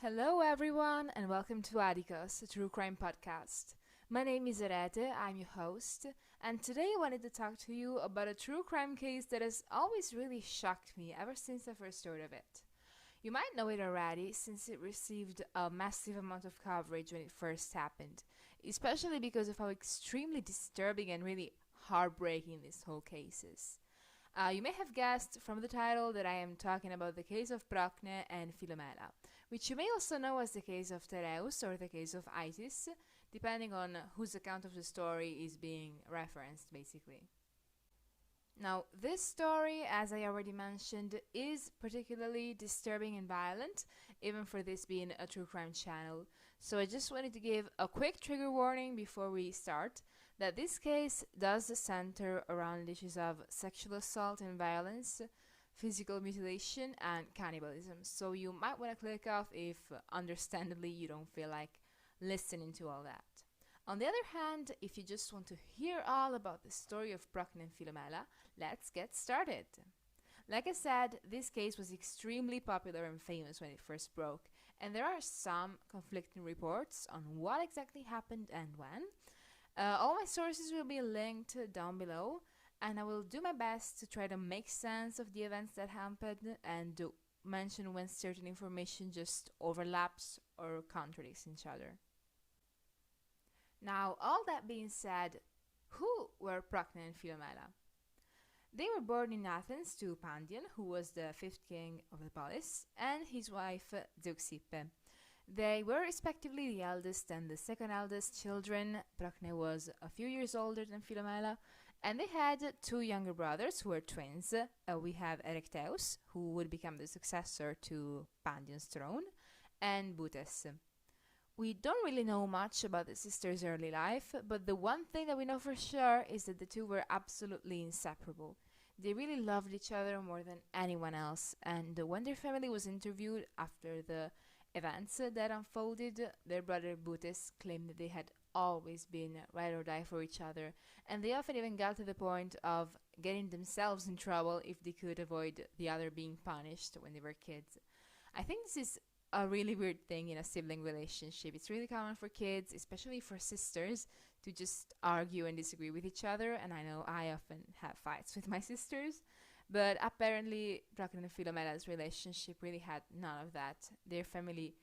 Hello, everyone, and welcome to Adikos, a true crime podcast. My name is Arete, I'm your host, and today I wanted to talk to you about a true crime case that has always really shocked me ever since I first heard of it. You might know it already since it received a massive amount of coverage when it first happened, especially because of how extremely disturbing and really heartbreaking this whole case is. You may have guessed from the title that I am talking about the case of Procne and Philomela, which you may also know as the case of Tereus or the case of Itys, depending on whose account of the story is being referenced, basically. Now, this story, as I already mentioned, is particularly disturbing and violent, even for this being a true crime channel. So I just wanted to give a quick trigger warning before we start, that this case does center around issues of sexual assault and violence, physical mutilation, and cannibalism. So you might want to click off if, understandably, you don't feel like listening to all that. On the other hand, if you just want to hear all about the story of Procne and Philomela, let's get started. Like I said, this case was extremely popular and famous when it first broke, and there are some conflicting reports on what exactly happened and when. All my sources will be linked down below, and I will do my best to try to make sense of the events that happened and to mention when certain information just overlaps or contradicts each other. Now, all that being said, who were Procne and Philomela? They were born in Athens to Pandion, who was the fifth king of the polis, and his wife Zeuxippe. They were respectively the eldest and the second eldest children. Procne was a few years older than Philomela, and they had two younger brothers who were twins. We have Arete, who would become the successor to Pandion's throne, and Butes. We don't really know much about the sisters' early life, but the one thing that we know for sure is that the two were absolutely inseparable. They really loved each other more than anyone else, and when their family was interviewed after the events that unfolded, their brother Butes claimed that they had always been ride or die for each other, and they often even got to the point of getting themselves in trouble if they could avoid the other being punished when they were kids. I think this is a really weird thing in a sibling relationship. It's really common for kids, especially for sisters, to just argue and disagree with each other, and I know I often have fights with my sisters, but apparently Procne and Philomela's relationship really had none of that. Their family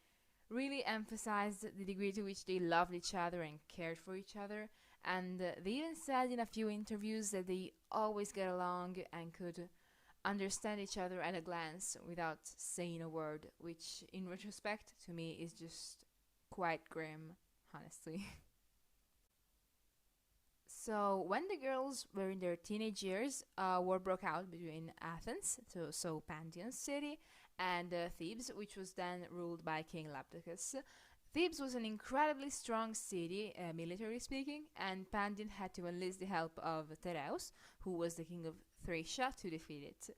really emphasized the degree to which they loved each other and cared for each other, and they even said in a few interviews that they always get along and could understand each other at a glance without saying a word, which in retrospect to me is just quite grim, honestly. So when the girls were in their teenage years, war broke out between Athens, so Pandion's city, and Thebes, which was then ruled by King Labdacus. Thebes was an incredibly strong city, military speaking, and Pandion had to enlist the help of Tereus, who was the king of Thracia, to defeat it.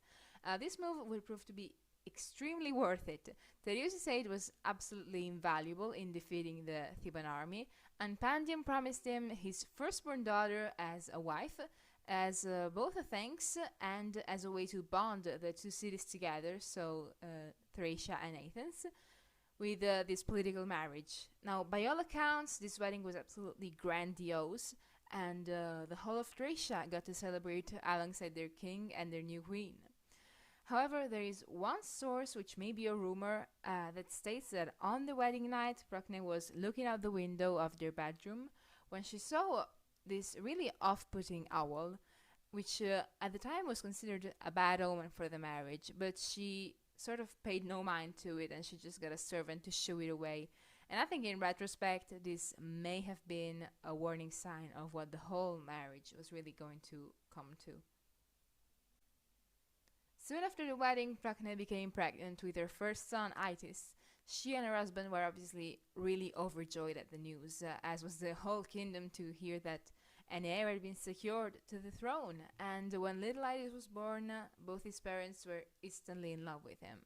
This move would prove to be extremely worth it. Tereus' aid was absolutely invaluable in defeating the Theban army, and Pandion promised him his firstborn daughter as a wife, as both a thanks and as a way to bond the two cities together, so Thracia and Athens, with this political marriage. Now, by all accounts, this wedding was absolutely grandiose, and the whole of Thracia got to celebrate alongside their king and their new queen. However, there is one source, which may be a rumor, that states that on the wedding night, Procne was looking out the window of their bedroom when she saw this really off-putting owl, which at the time was considered a bad omen for the marriage, but she sort of paid no mind to it and she just got a servant to shoo it away. And I think in retrospect, this may have been a warning sign of what the whole marriage was really going to come to. Soon after the wedding, Procne became pregnant with her first son, Itys. She and her husband were obviously really overjoyed at the news, as was the whole kingdom to hear that an heir had been secured to the throne. And when little Itys was born, both his parents were instantly in love with him.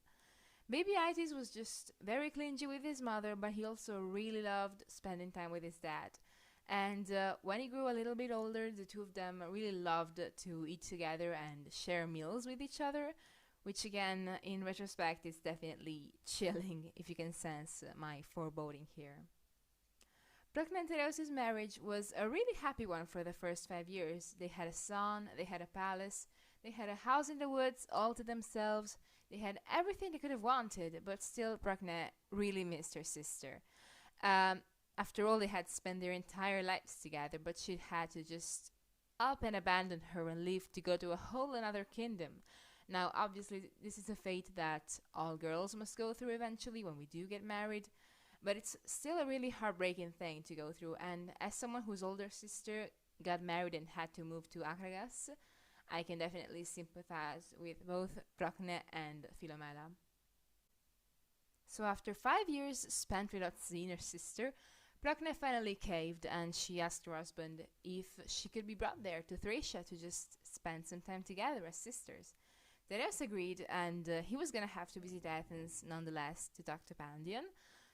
Baby Itys was just very clingy with his mother, but he also really loved spending time with his dad. And when he grew a little bit older, the two of them really loved to eat together and share meals with each other, which again, in retrospect, is definitely chilling if you can sense my foreboding here. Procne and Tereus' marriage was a really happy one for the first 5 years. They had a son, they had a palace, they had a house in the woods all to themselves, they had everything they could have wanted, but still Procne really missed her sister. Um, After all, they had spent their entire lives together, but she had to just up and abandon her and leave to go to a whole another kingdom. Now, obviously, this is a fate that all girls must go through eventually when we do get married, but it's still a really heartbreaking thing to go through. And as someone whose older sister got married and had to move to Akragas, I can definitely sympathize with both Procne and Philomela. So after 5 years spent without seeing her sister, Procne finally caved and she asked her husband if she could be brought there to Thracia to just spend some time together as sisters. Tereus agreed, and he was gonna have to visit Athens nonetheless to talk to Pandion,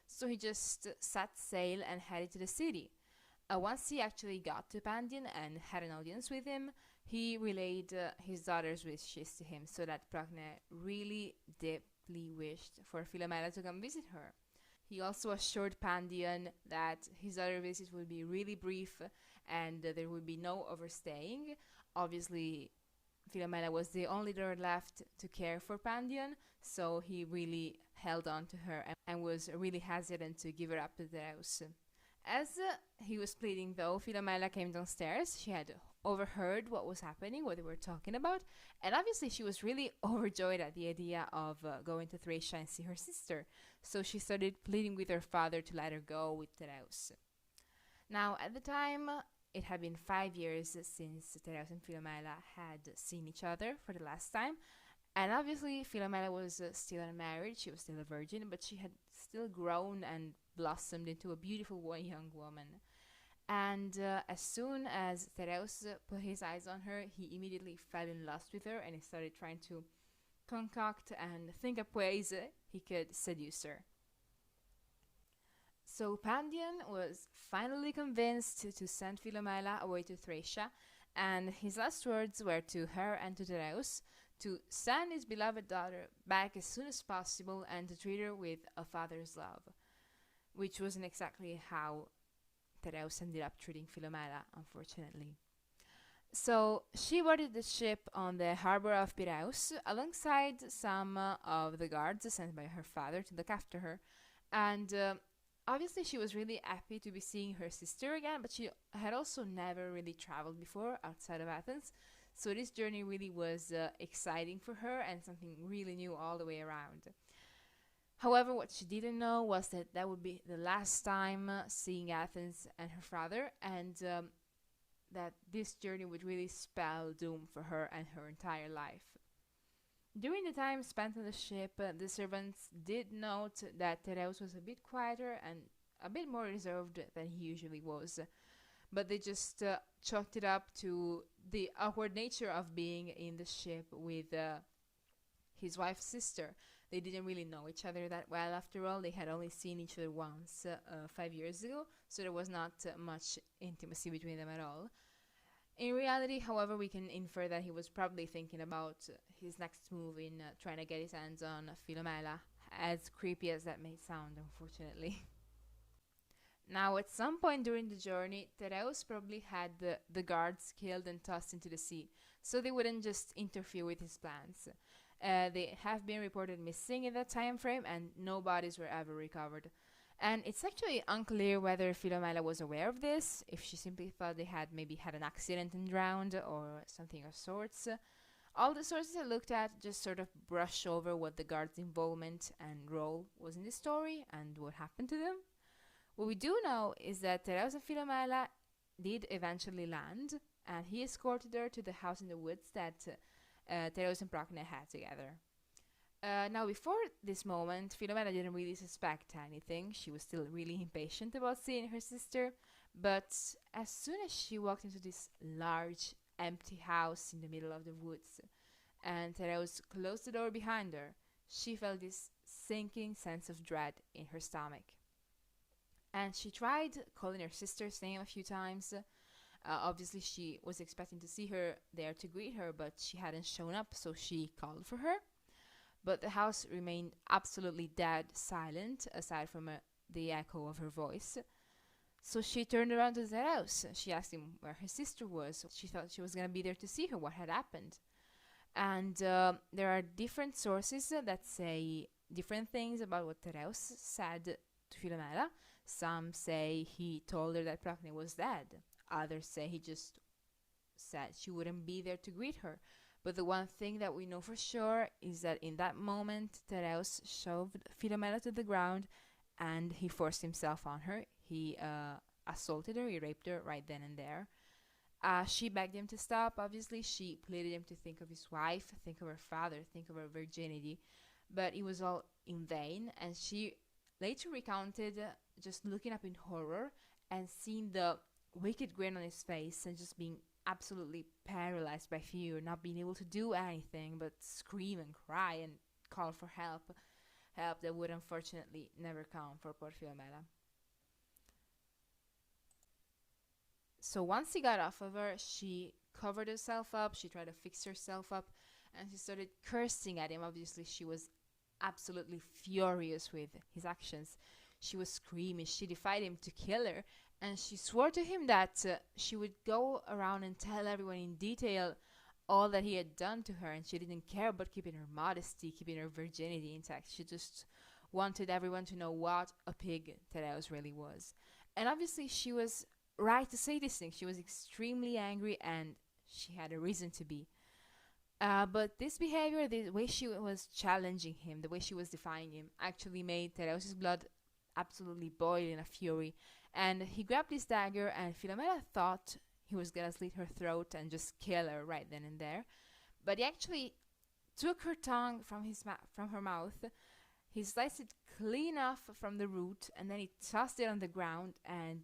so he just set sail and headed to the city. Once he actually got to Pandion and had an audience with him, he relayed his daughter's wishes to him so that Procne really deeply wished for Philomela to come visit her. He also assured Pandion that his other visit would be really brief and there would be no overstaying. Obviously, Philomela was the only daughter left to care for Pandion, so he really held on to her and was really hesitant to give her up to Tereus. As he was pleading, though, Philomela came downstairs. She had overheard what was happening, what they were talking about, and obviously she was really overjoyed at the idea of going to Thracia and see her sister. So she started pleading with her father to let her go with Tereus. Now, at the time, it had been 5 years since Tereus and Philomela had seen each other for the last time, and obviously Philomela was still unmarried, she was still a virgin, but she had still grown and blossomed into a beautiful young woman. And as soon as Tereus put his eyes on her, he immediately fell in lust with her and he started trying to concoct and think up ways he could seduce her. So Pandion was finally convinced to send Philomela away to Thracia, and his last words were to her and to Tereus to send his beloved daughter back as soon as possible and to treat her with a father's love, which wasn't exactly how Tereus ended up treating Philomela, unfortunately. So she boarded the ship on the harbor of Piraeus alongside some of the guards sent by her father to look after her, and obviously she was really happy to be seeing her sister again, but she had also never really traveled before outside of Athens, so this journey really was exciting for her and something really new all the way around. However, what she didn't know was that that would be the last time seeing Athens and her father, and that this journey would really spell doom for her and her entire life. During the time spent on the ship, the servants did note that Tereus was a bit quieter and a bit more reserved than he usually was, but they just chalked it up to the awkward nature of being in the ship with his wife's sister. They didn't really know each other that well. After all, they had only seen each other once 5 years ago, so there was not much intimacy between them at all. In reality, however, we can infer that he was probably thinking about his next move in trying to get his hands on Philomela, as creepy as that may sound, unfortunately. Now, at some point during the journey, Tereus probably had the guards killed and tossed into the sea, so they wouldn't just interfere with his plans. They have been reported missing in that time frame, and no bodies were ever recovered. And it's actually unclear whether Philomela was aware of this, if she simply thought they had maybe had an accident and drowned, or something of sorts. All the sources I looked at just sort of brush over what the guards' involvement and role was in the story and what happened to them. What we do know is that Tereus and Philomela did eventually land, and he escorted her to the house in the woods that Tereus and Procne had together. Now, before this moment, Philomela didn't really suspect anything. She was still really impatient about seeing her sister, but as soon as she walked into this large, empty house in the middle of the woods, and Tereus closed the door behind her, she felt this sinking sense of dread in her stomach. And she tried calling her sister's name a few times. Obviously, she was expecting to see her there to greet her, but she hadn't shown up, so she called for her. but the house remained absolutely dead silent, aside from the echo of her voice. So she turned around to Tereus. She asked him where her sister was. She thought she was going to be there to see her, what had happened. And there are different sources that say different things about what Tereus said to Philomela. Some say he told her that Procne was dead. Others say he just said she wouldn't be there to greet her. But the one thing that we know for sure is that in that moment, Tereus shoved Philomela to the ground and he forced himself on her. He assaulted her, he raped her right then and there. She begged him to stop, obviously. She pleaded him to think of his wife, think of her father, think of her virginity. But it was all in vain, and she later recounted just looking up in horror and seeing the wicked grin on his face and just being absolutely paralyzed by fear, not being able to do anything but scream and cry and call for help. Help that would unfortunately never come for poor Philomela. So once he got off of her, she covered herself up, she tried to fix herself up, and she started cursing at him. Obviously, she was absolutely furious with his actions. She was screaming, she defied him to kill her, and she swore to him that she would go around and tell everyone in detail all that he had done to her, and she didn't care about keeping her modesty, keeping her virginity intact. She just wanted everyone to know what a pig Tereus really was. And obviously she was right to say this thing. She was extremely angry, and she had a reason to be. But this behavior, the way she was challenging him, the way she was defying him, actually made Tereus' blood absolutely boil in a fury. And he grabbed his dagger, and Philomela thought he was gonna slit her throat and just kill her right then and there. But he actually took her tongue from her mouth. He sliced it clean off from the root, and then he tossed it on the ground, and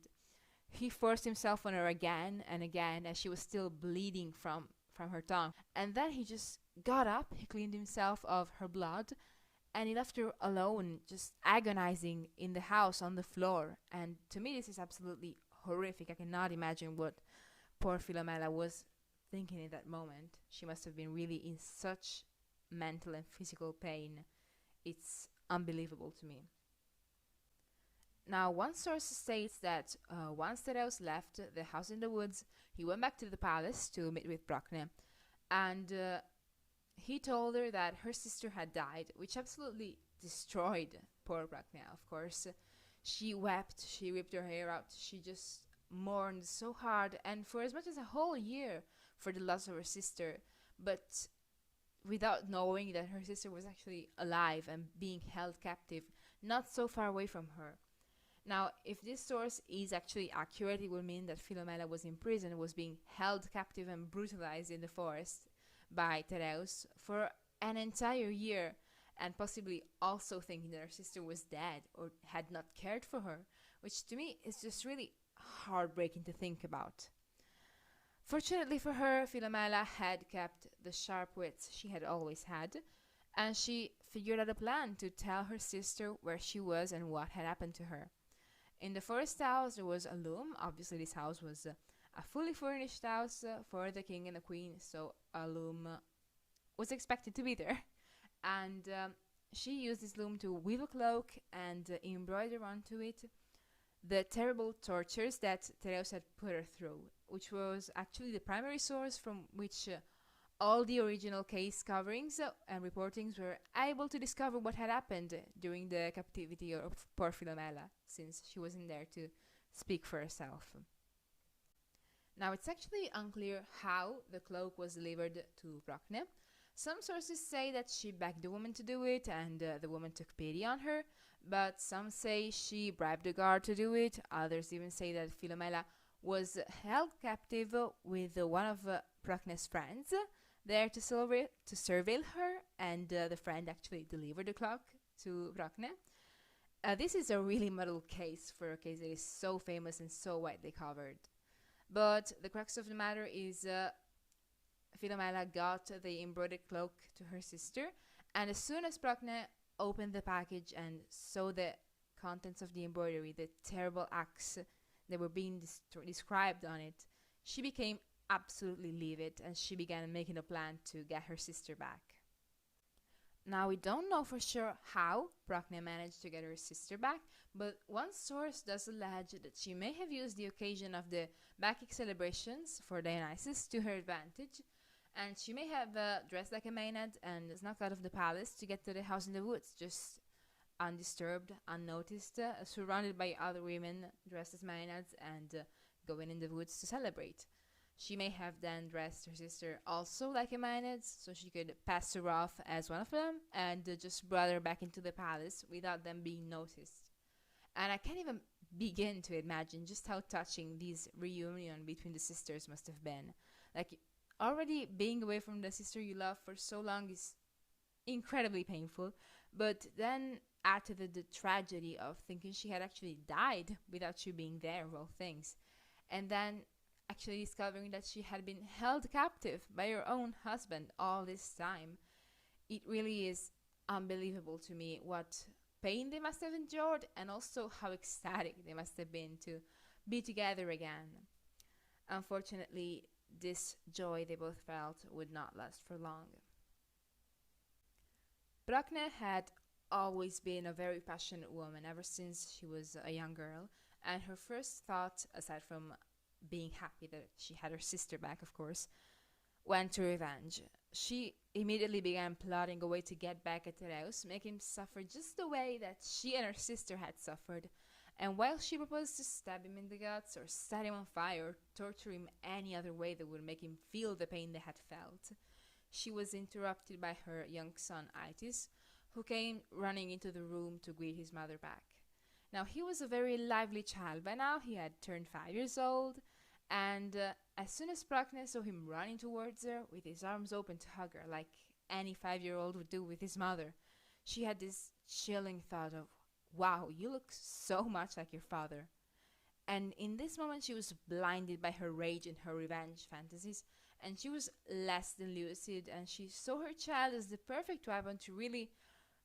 he forced himself on her again and again as she was still bleeding from her tongue. And then he just got up, he cleaned himself of her blood, and he left her alone, just agonizing in the house on the floor. And to me, this is absolutely horrific. I cannot imagine what poor Philomela was thinking in that moment. She must have been really in such mental and physical pain. It's unbelievable to me. Now, one source states that once Tereus left the house in the woods, he went back to the palace to meet with Procne, and he told her that her sister had died, which absolutely destroyed poor Procne, of course. She wept, she ripped her hair out, she just mourned so hard, and for as much as a whole year for the loss of her sister, but without knowing that her sister was actually alive and being held captive, not so far away from her. Now, if this source is actually accurate, it would mean that Philomela was in prison, was being held captive and brutalized in the forest by Tereus for an entire year, and possibly also thinking that her sister was dead or had not cared for her, which to me is just really heartbreaking to think about. Fortunately for her, Philomela had kept the sharp wits she had always had, and she figured out a plan to tell her sister where she was and what had happened to her. In the forest house, there was a loom. Obviously, this house was a fully furnished house for the king and the queen, so a loom was expected to be there. And she used this loom to weave a cloak and embroider onto it the terrible tortures that Tereus had put her through, which was actually the primary source from which all the original case coverings and reportings were able to discover what had happened during the captivity of poor Philomela, since she wasn't there to speak for herself. Now, it's actually unclear how the cloak was delivered to Procne. Some sources say that she begged the woman to do it, and the woman took pity on her, but some say she bribed the guard to do it. Others even say that Philomela was held captive with one of Procne's friends, there to surveil her, and the friend actually delivered the clock to Procne. This is a really muddled case for a case that is so famous and so widely covered. But the crux of the matter is Philomela got the embroidered cloak to her sister, and as soon as Procne opened the package and saw the contents of the embroidery, the terrible acts that were being described on it, she became absolutely livid, and she began making a plan to get her sister back. Now, we don't know for sure how Procne managed to get her sister back, but one source does allege that she may have used the occasion of the Bacchic celebrations for Dionysus to her advantage, and she may have dressed like a Maenad and snuck out of the palace to get to the house in the woods, just undisturbed, unnoticed, surrounded by other women dressed as Maenads and going in the woods to celebrate. She may have then dressed her sister also like a Maenad, so she could pass her off as one of them and just brought her back into the palace without them being noticed. And I can't even begin to imagine just how touching this reunion between the sisters must have been. Like, already being away from the sister you love for so long is incredibly painful, but then add to the tragedy of thinking she had actually died without you being there of all things, and then actually discovering that she had been held captive by her own husband all this time. It really is unbelievable to me what pain they must have endured and also how ecstatic they must have been to be together again. Unfortunately, this joy they both felt would not last for long. Procne had always been a very passionate woman ever since she was a young girl, and her first thought, aside from being happy that she had her sister back, of course, went to revenge. She immediately began plotting a way to get back at Tereus, make him suffer just the way that she and her sister had suffered. And while she proposed to stab him in the guts or set him on fire or torture him any other way that would make him feel the pain they had felt, she was interrupted by her young son Itys, who came running into the room to greet his mother back. Now, he was a very lively child by now. He had turned 5 years old, and as soon as Procne saw him running towards her with his arms open to hug her like any 5-year-old would do with his mother, she had this chilling thought of, wow, you look so much like your father. And in this moment she was blinded by her rage and her revenge fantasies, and she was less than lucid, and she saw her child as the perfect weapon to really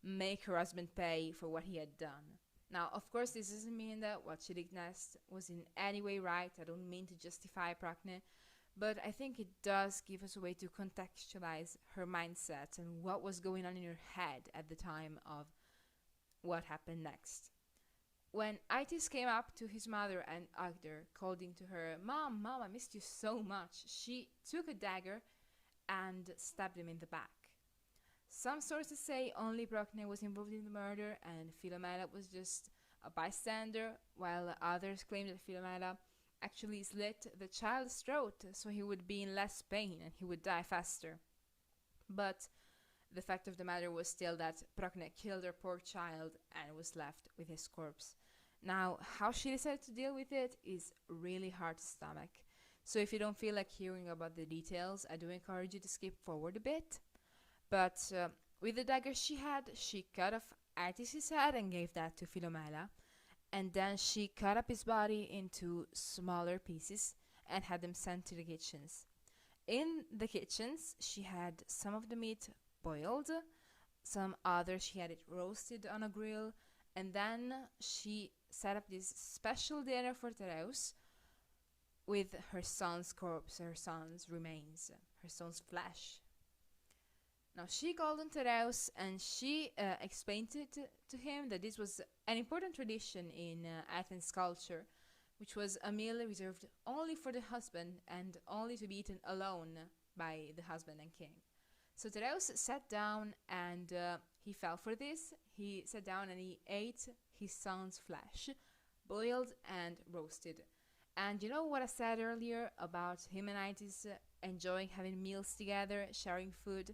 make her husband pay for what he had done. Now, of course, this doesn't mean that what she did next was in any way right. I don't mean to justify Procne, but I think it does give us a way to contextualize her mindset and what was going on in her head at the time of what happened next. When Itys came up to his mother and hugged her, calling to her, Mom, Mom, I missed you so much, she took a dagger and stabbed him in the back. Some sources say only Procne was involved in the murder and Philomela was just a bystander, while others claim that Philomela actually slit the child's throat so he would be in less pain and he would die faster. But the fact of the matter was still that Procne killed her poor child and was left with his corpse. Now, how she decided to deal with it is really hard to stomach. So if you don't feel like hearing about the details, I do encourage you to skip forward a bit. But with the dagger she had, she cut off Itys' head and gave that to Philomela. And then she cut up his body into smaller pieces and had them sent to the kitchens. In the kitchens, she had some of the meat boiled, some other she had it roasted on a grill, and then she set up this special dinner for Tereus with her son's corpse, her son's remains, her son's flesh. Now, she called on Tereus and she explained it to him that this was an important tradition in Athens culture, which was a meal reserved only for the husband and only to be eaten alone by the husband and king. So Tereus sat down and he fell for this. He sat down and he ate his son's flesh, boiled and roasted. And you know what I said earlier about him and Itys enjoying having meals together, sharing food?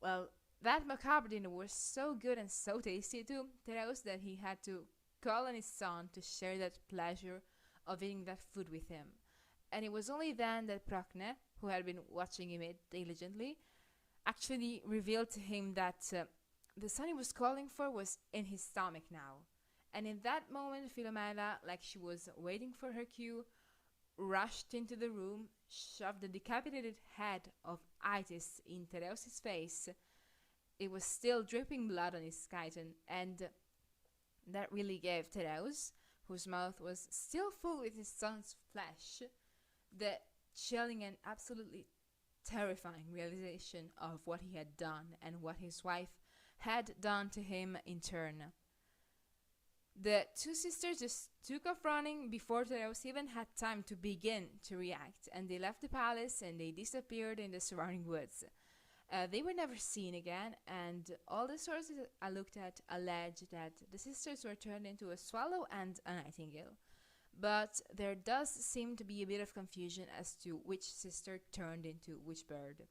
Well, that macabre dinner was so good and so tasty to Tereus that he had to call on his son to share that pleasure of eating that food with him. And it was only then that Procne, who had been watching him eat diligently, actually revealed to him that the son he was calling for was in his stomach now. And in that moment, Philomela, like she was waiting for her cue, rushed into the room, shoved the decapitated head of Itys in Tereus' face. It was still dripping blood on his chiton, and that really gave Tereus, whose mouth was still full with his son's flesh, the chilling and absolutely terrifying realization of what he had done and what his wife had done to him in turn. The two sisters just took off running before Tereus even had time to begin to react, and they left the palace and they disappeared in the surrounding woods. They were never seen again, and all the sources I looked at allege that the sisters were turned into a swallow and a nightingale. But there does seem to be a bit of confusion as to which sister turned into which bird.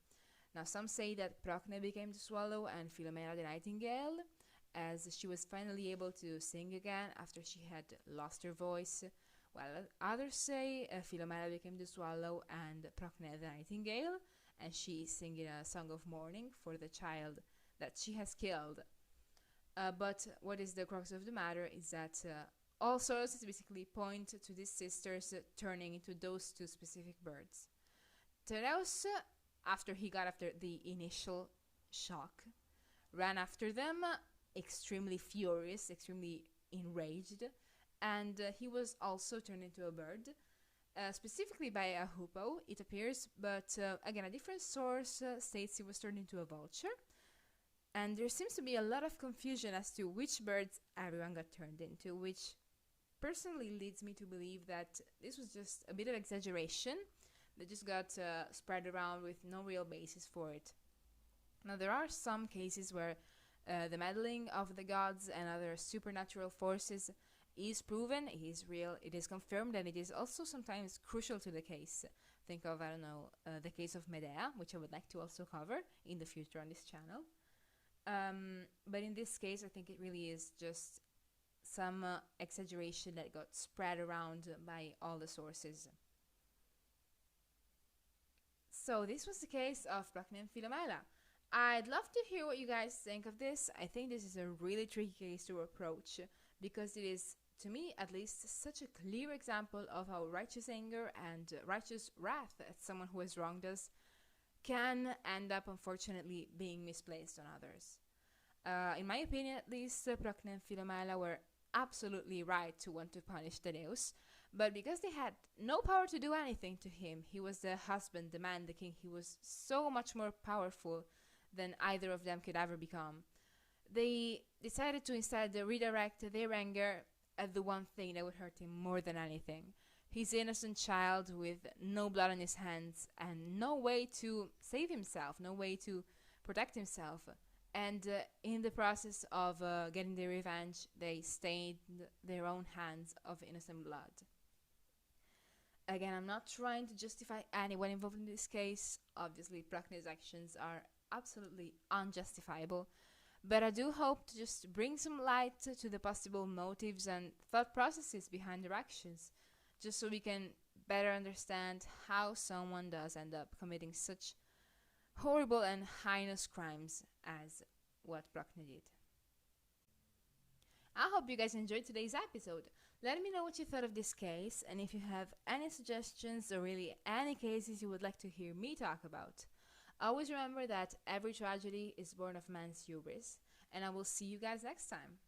Now, some say that Procne became the swallow and Philomela the nightingale, as she was finally able to sing again after she had lost her voice, while others say Philomela became the swallow and Procne the nightingale, and she is singing a song of mourning for the child that she has killed. But what is the crux of the matter is that all sources basically point to these sisters turning into those two specific birds. Tereus, after he got after the initial shock, ran after them, extremely furious, extremely enraged, and he was also turned into a bird, specifically by a hoopoe, it appears, but again, a different source states he was turned into a vulture, and there seems to be a lot of confusion as to which birds everyone got turned into, which personally leads me to believe that this was just a bit of exaggeration that just got spread around with no real basis for it. Now, there are some cases where the meddling of the gods and other supernatural forces is proven, it is real, it is confirmed, and it is also sometimes crucial to the case. Think of, the case of Medea, which I would like to also cover in the future on this channel. But in this case, I think it really is just some exaggeration that got spread around by all the sources. So this was the case of Procne and Philomela. I'd love to hear what you guys think of this. I think this is a really tricky case to approach because it is, to me at least, such a clear example of how righteous anger and righteous wrath at someone who has wronged us can end up, unfortunately, being misplaced on others. In my opinion, at least, Procne and Philomela were absolutely right to want to punish Tereus, but because they had no power to do anything to him, he was the husband, the man, the king, he was so much more powerful than either of them could ever become. They decided to instead redirect their anger at the one thing that would hurt him more than anything. His innocent child with no blood on his hands and no way to save himself, no way to protect himself. And in the process of getting their revenge, they stained their own hands of innocent blood. Again, I'm not trying to justify anyone involved in this case. Obviously, Procne's actions are absolutely unjustifiable. But I do hope to just bring some light to the possible motives and thought processes behind their actions, just so we can better understand how someone does end up committing such horrible and heinous crimes as what Procne did. I hope you guys enjoyed today's episode. Let me know what you thought of this case, and if you have any suggestions or really any cases you would like to hear me talk about. Always remember that every tragedy is born of man's hubris, and I will see you guys next time.